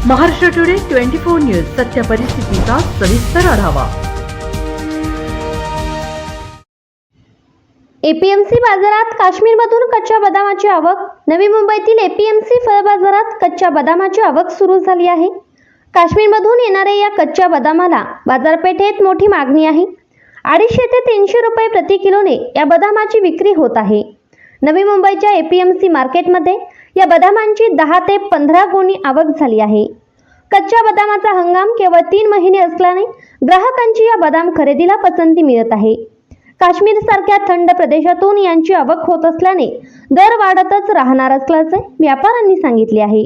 Maharashtra today 24 news सत्य परिस्थितीचा सविस्तर आढावा। एपीएमसी बाजारात काश्मीरमधून कच्च्या बदामाची आवक। नवी मुंबईतील एपीएमसी फळ बाजारात कच्च्या बदामाची आवक सुरू झाली आहे। काश्मीरमधून येणाऱ्या या कच्च्या बदामाला बाजारपेठेत मोठी मागणी आहे। 250 ते 300 रुपये प्रति किलोने या बदामाची विक्री होत आहे। नवी मुंबईच्या एपीएमसी मार्केटमध्ये या बदामांची 10 ते 15 गोणी आवक झाली आहे। कच्च्या बदामाचा हंगाम केवळ 3 महिने असल्याने ग्राहकांची या बदाम खरेदीला पसंती मिळत आहे। काश्मीर सारख्या थंड प्रदेशातून यांची आवक होत असल्याने दर वाढतच राहणार असल्याचे व्यापाऱ्यांनी सांगितले आहे।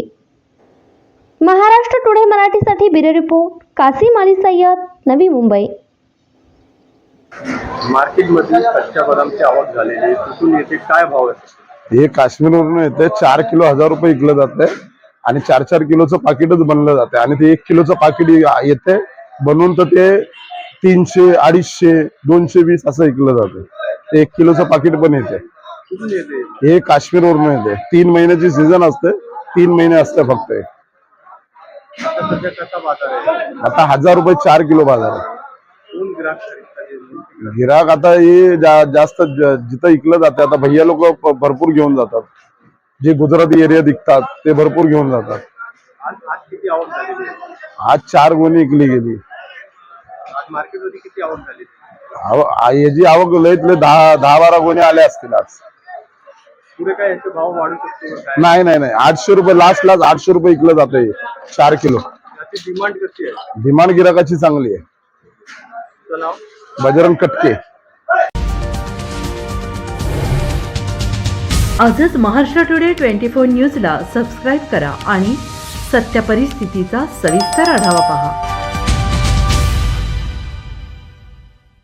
महाराष्ट्र टुडे मराठीसाठी ब्युरो रिपोर्ट कासिम अली सय्यद, नवी मुंबई। मार्केटमध्ये कच्च्या बदामची आवक झालेली आहे, कुठून येते, काय भाव आहे? हे काश्मीरवरून येते। 4 किलो 1000 रुपये विकलं जाते आणि 4-4 किलोचं पाकिटच बनलं जाते आणि ते 1 किलोचं पाकिट येते बनवून, तर ते 300, 250, 220 असं विकलं जाते। ते 1 किलोचं पाकिट पण येते। कुठून येते? हे काश्मीरवरून येते। 3 महिन्याची सीझन असते, 3 महिने असते फक्त। आता सध्या कसा बाजार आहे? आता 1000 रुपये 4 किलो बाजार आहे। कोण ग्राहक खरेदी? गिराक आता हे जास्त जिथं विकलं जाते, आता भैया लोक भरपूर घेऊन जातात। जे गुजराती एरिया दिखतात ते भरपूर घेऊन जातात। आज किती आवक झालेली आहे? आज 4 गोणी विकली गेली। आज मार्केटमध्ये किती आवक झाली? याची आवक लईत लई 10-12 गोणी आल्या असतील आज। पुढे काय याचे भाव वाढू शकतो काय? नाही 800 रुपये लास्ट 800 रुपये विकलं जाते 4 किलो। याची डिमांड कशी आहे? डिमांड गिराकाची चांगली आहे। चला बजरंग कटके। आजच महाराष्ट्र टुडे 24 न्यूजला सबस्क्राईब करा आणि सत्य परिस्थितीचा सविस्तर आढावा पहा।